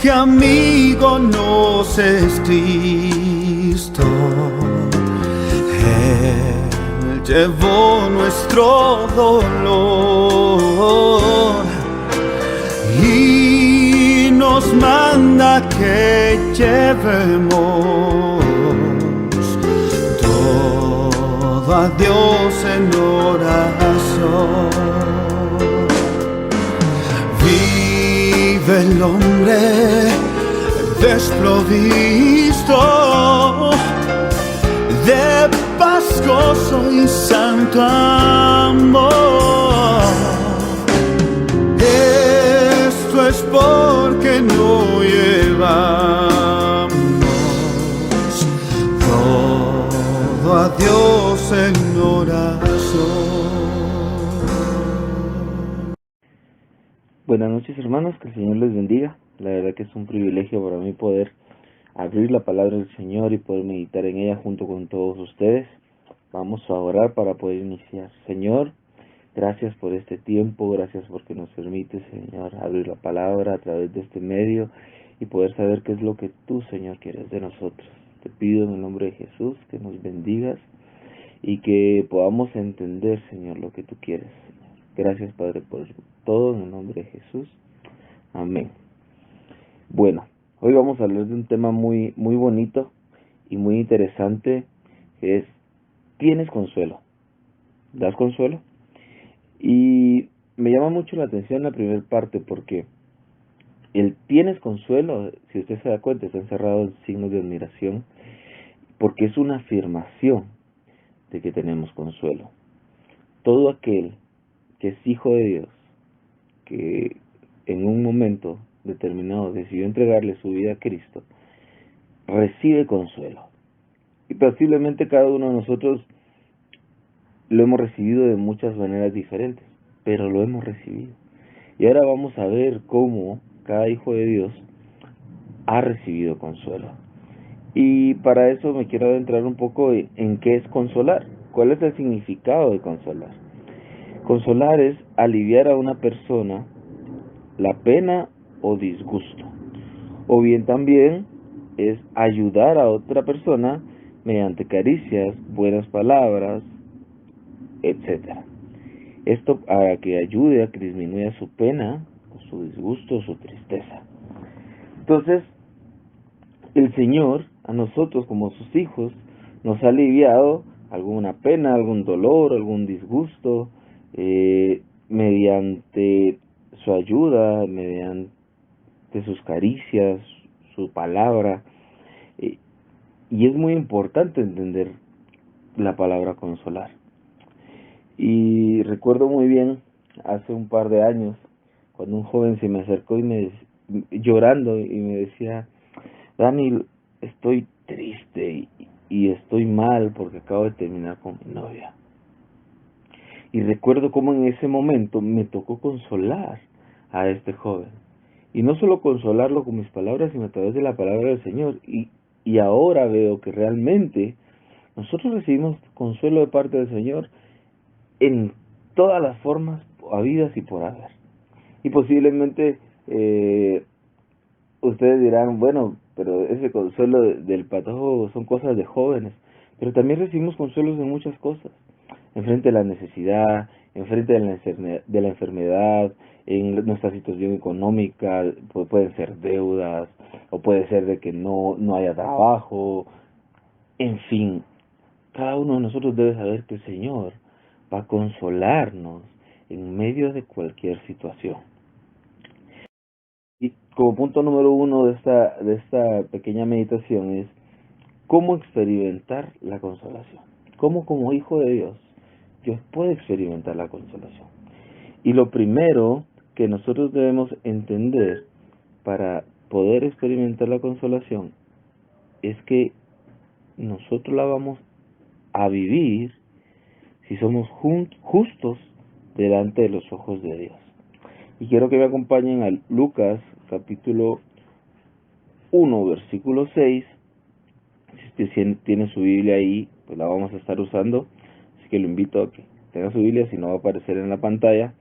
qué amigo nos es Cristo. Él llevó nuestro dolor y nos manda que llevemos todo a Dios en oración. Vive el hombre desprovisto de paz, gozo y santo amor. Esto es porque no llevamos todo a Dios en oración. Buenas noches, hermanos, que el Señor les bendiga. La verdad que es un privilegio para mí poder abrir la palabra del Señor y poder meditar en ella junto con todos ustedes. Vamos a orar para poder iniciar. Señor, gracias por este tiempo, gracias porque nos permite, Señor, abrir la palabra a través de este medio y poder saber qué es lo que tú, Señor, quieres de nosotros. Te pido en el nombre de Jesús que nos bendigas y que podamos entender, Señor, lo que tú quieres. Gracias, Padre, por todo en el nombre de Jesús. Amén. Bueno, hoy vamos a hablar de un tema muy bonito y muy interesante, que es: ¿tienes consuelo? ¿Das consuelo? Y me llama mucho la atención la primera parte, porque el ¿tienes consuelo?, si usted se da cuenta, está encerrado en signos de admiración, porque es una afirmación de que tenemos consuelo. Todo aquel que es hijo de Dios, que en un momento determinado decidió entregarle su vida a Cristo, recibe consuelo. Y posiblemente cada uno de nosotros lo hemos recibido de muchas maneras diferentes, pero lo hemos recibido. Y ahora vamos a ver cómo cada hijo de Dios ha recibido consuelo. Y para eso me quiero adentrar un poco en qué es consolar, cuál es el significado de consolar. Consolar es aliviar a una persona la pena o disgusto, o bien también es ayudar a otra persona mediante caricias, buenas palabras, etc. Esto para que ayude a que disminuya su pena, o su disgusto, o su tristeza. Entonces, el Señor a nosotros como sus hijos nos ha aliviado alguna pena, algún dolor, algún disgusto, mediante su ayuda, mediante sus caricias, su palabra. Y es muy importante entender la palabra consolar. Y recuerdo muy bien, hace un par de años, cuando un joven se me acercó y llorando y me decía: Dani, estoy triste y estoy mal porque acabo de terminar con mi novia. Y recuerdo cómo en ese momento me tocó consolar a este joven. Y no solo consolarlo con mis palabras, sino a través de la palabra del Señor. Y ahora veo que realmente nosotros recibimos consuelo de parte del Señor en todas las formas habidas y por haber. Y posiblemente ustedes dirán: bueno, pero ese consuelo del patojo son cosas de jóvenes. Pero también recibimos consuelos en muchas cosas. Enfrente de la necesidad, enfrente de la enfermedad, en nuestra situación económica, pueden ser deudas, o puede ser de que no haya trabajo. En fin, cada uno de nosotros debe saber que el Señor va a consolarnos en medio de cualquier situación. Y como punto número 1 de esta pequeña meditación es: ¿cómo experimentar la consolación? ¿Cómo como hijo de Dios yo puedo experimentar la consolación? Y lo primero que nosotros debemos entender para poder experimentar la consolación es que nosotros la vamos a vivir si somos justos delante de los ojos de Dios. Y quiero que me acompañen a Lucas capítulo 1 versículo 6. Si usted tiene su Biblia ahí, pues la vamos a estar usando, así que lo invito a que tenga su Biblia, si no va a aparecer en la pantalla.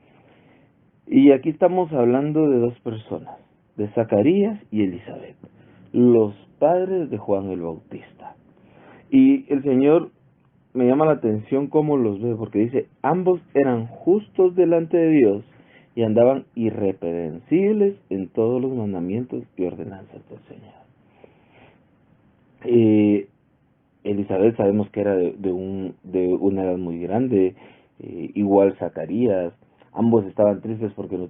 Y aquí estamos hablando de dos personas. de Zacarías y Elizabeth, los padres de Juan el Bautista. Y el Señor me llama la atención cómo los ve, porque dice, ambos eran justos delante de Dios y andaban irreprensibles en todos los mandamientos y ordenanzas del Señor. Elizabeth sabemos que era de una edad muy grande, igual Zacarías. Ambos estaban tristes porque no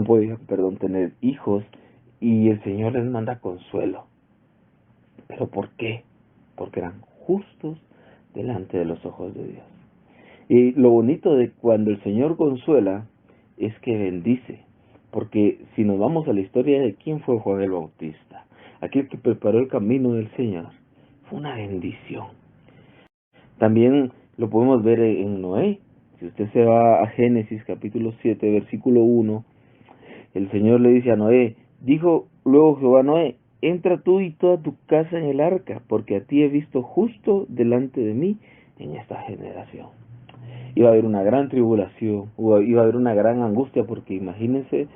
podían tener hijos, y el Señor les manda consuelo. ¿Pero por qué? Porque eran justos delante de los ojos de Dios. Y lo bonito de cuando el Señor consuela es que bendice, porque si nos vamos a la historia de quién fue Juan el Bautista, aquel que preparó el camino del Señor, fue una bendición. También lo podemos ver en Noé. Si usted se va a Génesis capítulo 7, versículo 1, el Señor le dice a Noé, dijo luego Jehová a Noé, entra tú y toda tu casa en el arca, porque a ti he visto justo delante de mí en esta generación. Iba a haber una gran tribulación, iba a haber una gran angustia, porque imagínense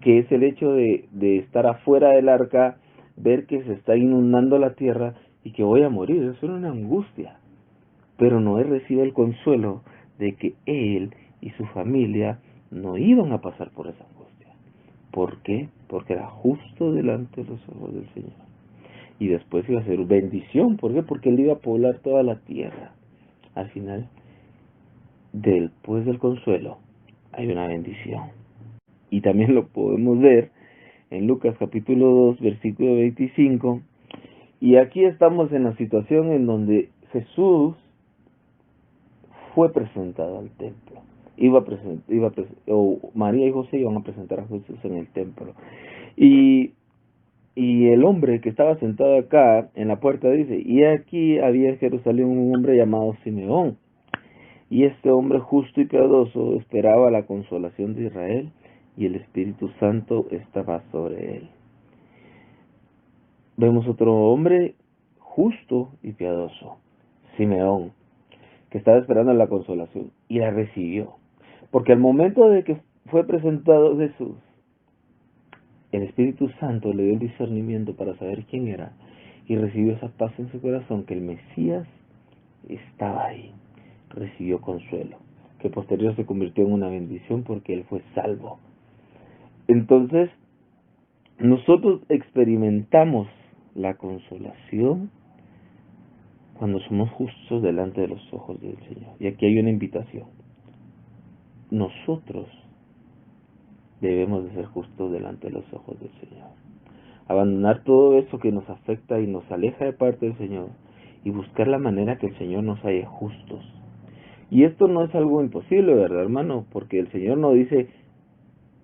que es el hecho de estar afuera del arca, ver que se está inundando la tierra y que voy a morir. Eso era una angustia. Pero Noé recibe el consuelo de que él y su familia no iban a pasar por esa angustia. ¿Por qué? Porque era justo delante de los ojos del Señor. Y después iba a ser bendición. ¿Por qué? Porque él iba a poblar toda la tierra. Al final, después del consuelo, hay una bendición. Y también lo podemos ver en Lucas capítulo 2, versículo 25. Y aquí estamos en la situación en donde Jesús fue presentado al templo. María y José iban a presentar a Jesús en el templo. Y el hombre que estaba sentado acá en la puerta dice, y aquí había en Jerusalén un hombre llamado Simeón. Y este hombre justo y piadoso esperaba la consolación de Israel, y el Espíritu Santo estaba sobre él. Vemos otro hombre justo y piadoso, Simeón, que estaba esperando la consolación y la recibió. Porque al momento de que fue presentado Jesús, el Espíritu Santo le dio el discernimiento para saber quién era, y recibió esa paz en su corazón, que el Mesías estaba ahí. Recibió consuelo, que posterior se convirtió en una bendición porque él fue salvo. Entonces, nosotros experimentamos la consolación cuando somos justos delante de los ojos del Señor. Y aquí hay una invitación. Nosotros debemos de ser justos delante de los ojos del Señor. Abandonar todo eso que nos afecta y nos aleja de parte del Señor, y buscar la manera que el Señor nos haga justos. Y esto no es algo imposible, ¿verdad, hermano? Porque el Señor no dice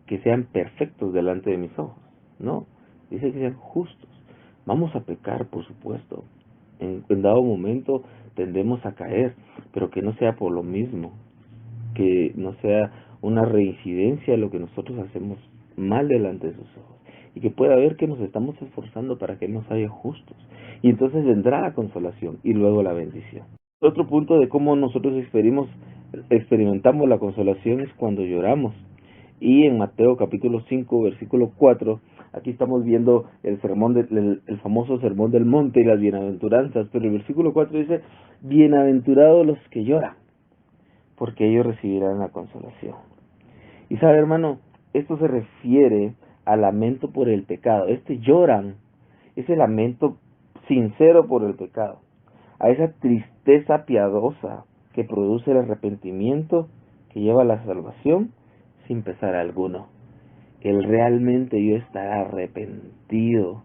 que sean perfectos delante de mis ojos. No, dice que sean justos. Vamos a pecar, por supuesto. En dado momento tendemos a caer, pero que no sea por lo mismo. Que no sea una reincidencia de lo que nosotros hacemos mal delante de sus ojos. Y que pueda ver que nos estamos esforzando para que Él nos haga justos. Y entonces vendrá la consolación y luego la bendición. Otro punto de cómo nosotros experimentamos la consolación es cuando lloramos. Y en Mateo capítulo 5, versículo 4, aquí estamos viendo el famoso sermón del monte y las bienaventuranzas, pero el versículo 4 dice, bienaventurados los que lloran, porque ellos recibirán la consolación. Y sabe, hermano, esto se refiere al lamento por el pecado. Lloran, ese lamento sincero por el pecado, a esa tristeza piadosa que produce el arrepentimiento que lleva a la salvación sin pesar alguno. El realmente yo estar arrepentido,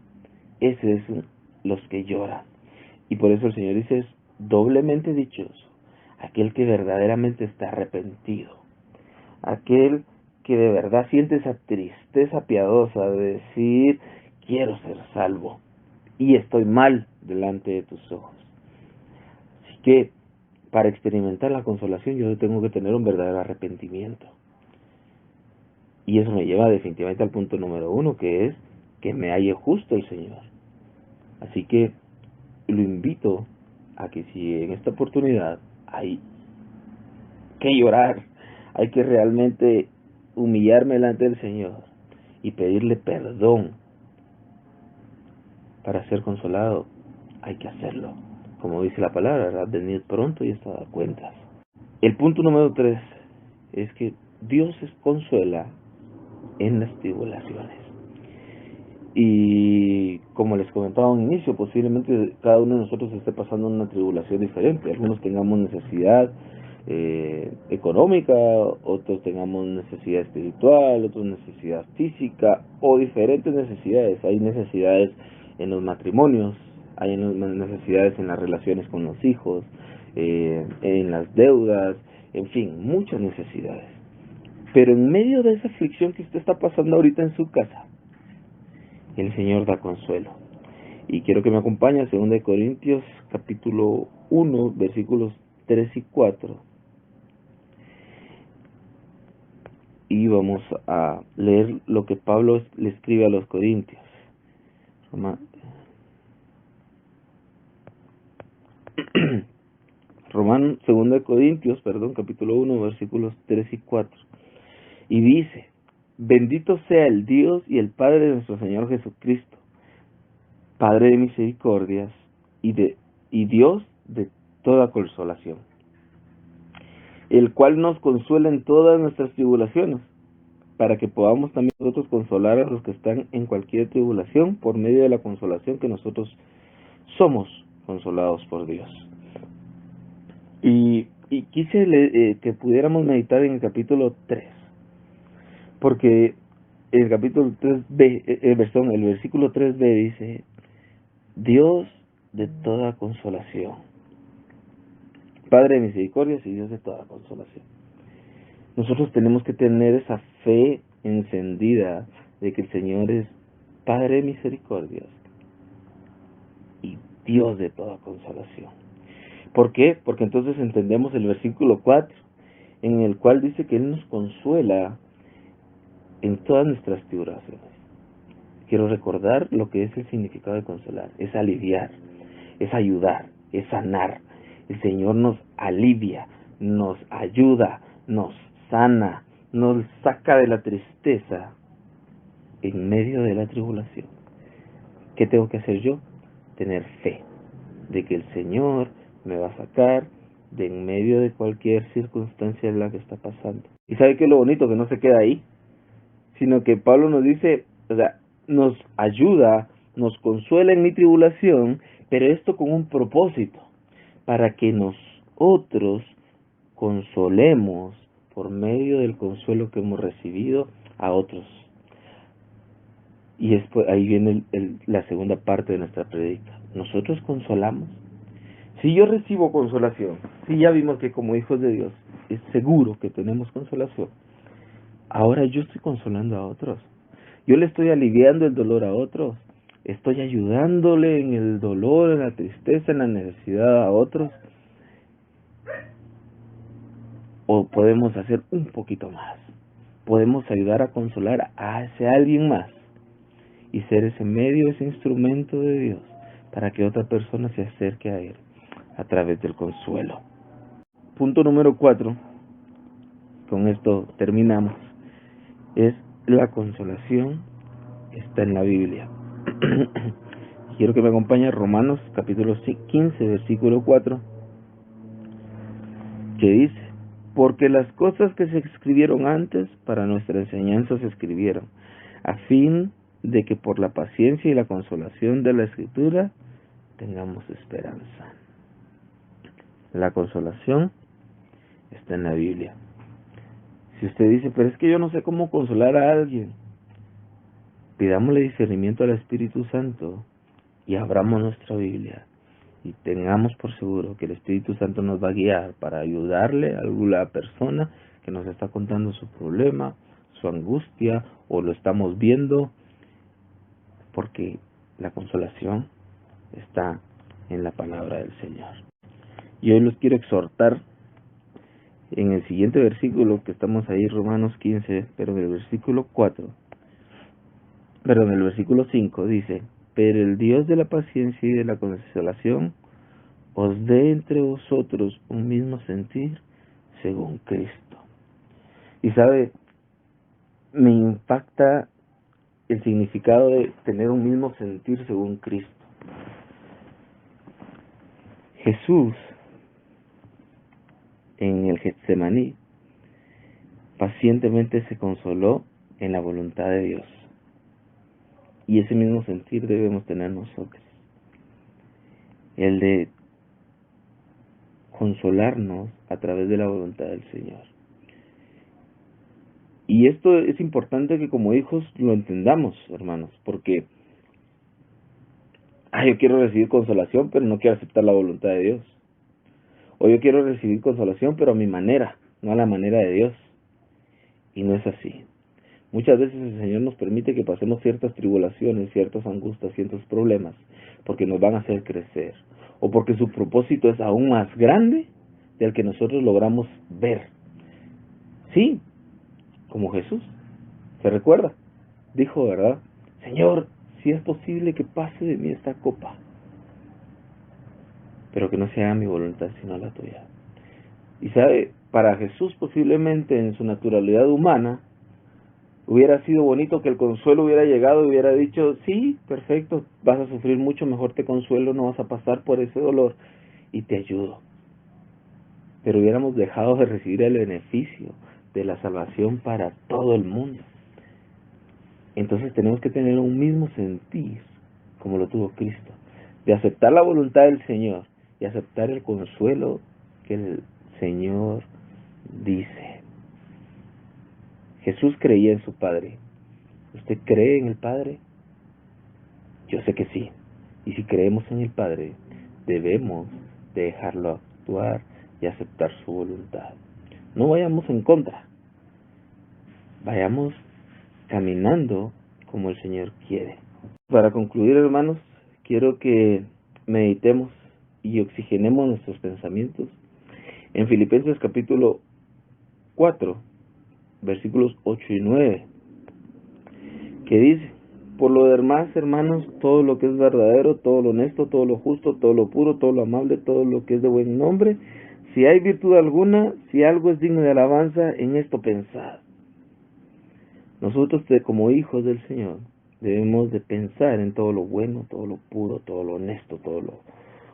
ese es los que lloran. Y por eso el Señor dice, es doblemente dichoso aquel que verdaderamente está arrepentido, aquel que de verdad siente esa tristeza piadosa de decir, quiero ser salvo y estoy mal delante de tus ojos. Así que para experimentar la consolación yo tengo que tener un verdadero arrepentimiento. Y eso me lleva definitivamente al punto número 1, que es que me halle justo el Señor. Así que lo invito a que si en esta oportunidad hay que llorar, hay que realmente humillarme delante del Señor y pedirle perdón para ser consolado, hay que hacerlo. Como dice la palabra, ¿verdad? Venid pronto y estad a cuentas. El punto número 3 es que Dios consuela en las tribulaciones. Y como les comentaba a un inicio, posiblemente cada uno de nosotros esté pasando una tribulación diferente. Algunos tengamos necesidad económica, otros tengamos necesidad espiritual, otros necesidad física o diferentes necesidades. Hay necesidades en los matrimonios, hay necesidades en las relaciones con los hijos, en las deudas, en fin, muchas necesidades. Pero en medio de esa aflicción que usted está pasando ahorita en su casa, el Señor da consuelo. Y quiero que me acompañe a 2 Corintios capítulo 1, versículos 3 y 4. Y vamos a leer lo que Pablo le escribe a los Corintios. Romanos, 2 Corintios, capítulo 1, versículos 3 y 4. Y dice: bendito sea el Dios y el Padre de nuestro Señor Jesucristo, Padre de misericordias y Dios de toda consolación, el cual nos consuela en todas nuestras tribulaciones, para que podamos también nosotros consolar a los que están en cualquier tribulación por medio de la consolación que nosotros somos consolados por Dios. Y quise que pudiéramos meditar en el capítulo 3, porque el capítulo 3b, el versículo 3b dice: Dios de toda consolación, Padre de misericordias y Dios de toda consolación. Nosotros tenemos que tener esa fe encendida de que el Señor es Padre de misericordias y Dios de toda consolación. ¿Por qué? Porque entonces entendemos el versículo 4, en el cual dice que Él nos consuela en todas nuestras tribulaciones. Quiero recordar lo que es el significado de consolar: es aliviar, es ayudar, es sanar. El Señor nos alivia, nos ayuda, nos sana, nos saca de la tristeza en medio de la tribulación. ¿Qué tengo que hacer yo? Tener fe de que el Señor me va a sacar de en medio de cualquier circunstancia en la que está pasando. ¿Y sabe qué es lo bonito? Que no se queda ahí, sino que Pablo nos dice, nos ayuda, nos consuela en mi tribulación, pero esto con un propósito, para que nosotros consolemos por medio del consuelo que hemos recibido a otros. Y después ahí viene la segunda parte de nuestra predica. Nosotros consolamos. Si yo recibo consolación, si ya vimos que como hijos de Dios es seguro que tenemos consolación, ahora yo estoy consolando a otros. Yo le estoy aliviando el dolor a otros. Estoy ayudándole en el dolor, en la tristeza, en la necesidad a otros. O podemos hacer un poquito más. Podemos ayudar a consolar a ese alguien más y ser ese medio, ese instrumento de Dios para que otra persona se acerque a Él a través del consuelo. Punto número 4, con esto terminamos, es la consolación está en la Biblia. Quiero que me acompañe a Romanos capítulo 15, versículo 4, que dice: porque las cosas que se escribieron antes para nuestra enseñanza se escribieron, a fin de que por la paciencia y la consolación de la Escritura tengamos esperanza. La consolación está en la Biblia. Si usted dice, pero es que yo no sé cómo consolar a alguien, pidámosle discernimiento al Espíritu Santo y abramos nuestra Biblia y tengamos por seguro que el Espíritu Santo nos va a guiar para ayudarle a alguna persona que nos está contando su problema, su angustia, o lo estamos viendo, porque la consolación está en la palabra del Señor. Y hoy los quiero exhortar en el siguiente versículo que estamos ahí, Romanos 15, pero en el versículo 5 dice: pero el Dios de la paciencia y de la consolación os dé entre vosotros un mismo sentir según Cristo. Y sabe, me impacta el significado de tener un mismo sentir según Cristo. Jesús, en el Getsemaní, pacientemente se consoló en la voluntad de Dios. Y ese mismo sentir debemos tener nosotros. El de consolarnos a través de la voluntad del Señor. Y esto es importante que como hijos lo entendamos, hermanos, porque yo quiero recibir consolación, pero no quiero aceptar la voluntad de Dios. O yo quiero recibir consolación, pero a mi manera, no a la manera de Dios. Y no es así. Muchas veces el Señor nos permite que pasemos ciertas tribulaciones, ciertas angustias, ciertos problemas, porque nos van a hacer crecer, o porque su propósito es aún más grande del que nosotros logramos ver. Sí, como Jesús, ¿se recuerda? Dijo, ¿verdad? Señor, si es posible que pase de mí esta copa, pero que no se haga mi voluntad sino la tuya. Y sabe, para Jesús posiblemente en su naturalidad humana, hubiera sido bonito que el consuelo hubiera llegado y hubiera dicho, sí, perfecto, vas a sufrir mucho, mejor te consuelo, no vas a pasar por ese dolor y te ayudo. Pero hubiéramos dejado de recibir el beneficio de la salvación para todo el mundo. Entonces tenemos que tener un mismo sentir, como lo tuvo Cristo, de aceptar la voluntad del Señor y aceptar el consuelo que el Señor dice. Jesús creía en su Padre. ¿Usted cree en el Padre? Yo sé que sí. Y si creemos en el Padre, debemos dejarlo actuar y aceptar su voluntad. No vayamos en contra. Vayamos caminando como el Señor quiere. Para concluir, hermanos, quiero que meditemos y oxigenemos nuestros pensamientos en Filipenses capítulo 4, versículos 8 y 9, que dice: por lo demás, hermanos, todo lo que es verdadero, todo lo honesto, todo lo justo, todo lo puro, todo lo amable, todo lo que es de buen nombre, si hay virtud alguna, si algo es digno de alabanza, en esto pensad. Nosotros, como hijos del Señor, debemos de pensar en todo lo bueno, todo lo puro, todo lo honesto, todo lo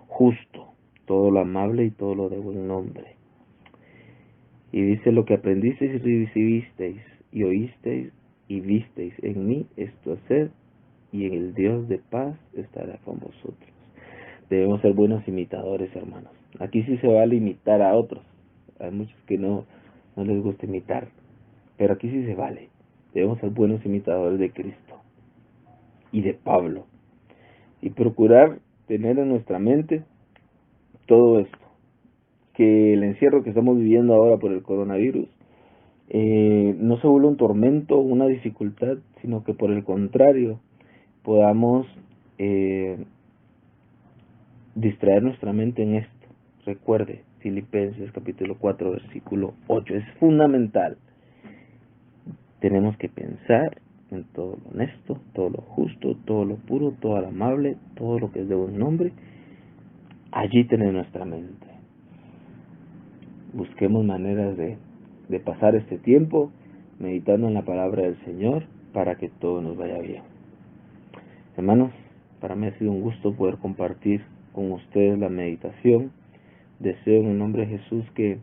justo, todo lo amable y todo lo de buen nombre. Y dice: lo que aprendisteis y recibisteis y oísteis y visteis en mí, esto haced, y en el Dios de paz estará con vosotros. Debemos ser buenos imitadores, hermanos. Aquí sí se vale imitar a otros. Hay muchos que no les gusta imitar, pero aquí sí se vale. Debemos ser buenos imitadores de Cristo y de Pablo, y procurar tener en nuestra mente todo esto, que el encierro que estamos viviendo ahora por el coronavirus no se vuelva un tormento, una dificultad, sino que por el contrario podamos distraer nuestra mente en esto. Recuerde, Filipenses capítulo 4 versículo 8, es fundamental. Tenemos que pensar en todo lo honesto, todo lo justo, todo lo puro, todo lo amable, todo lo que es de buen nombre. Allí tener nuestra mente. Busquemos maneras de pasar este tiempo meditando en la palabra del Señor para que todo nos vaya bien. Hermanos, para mí ha sido un gusto poder compartir con ustedes la meditación. Deseo en el nombre de Jesús que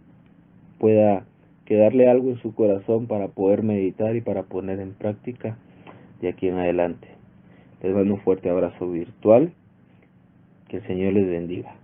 pueda quedarle algo en su corazón para poder meditar y para poner en práctica de aquí en adelante. Les mando un fuerte abrazo virtual. Que el Señor les bendiga.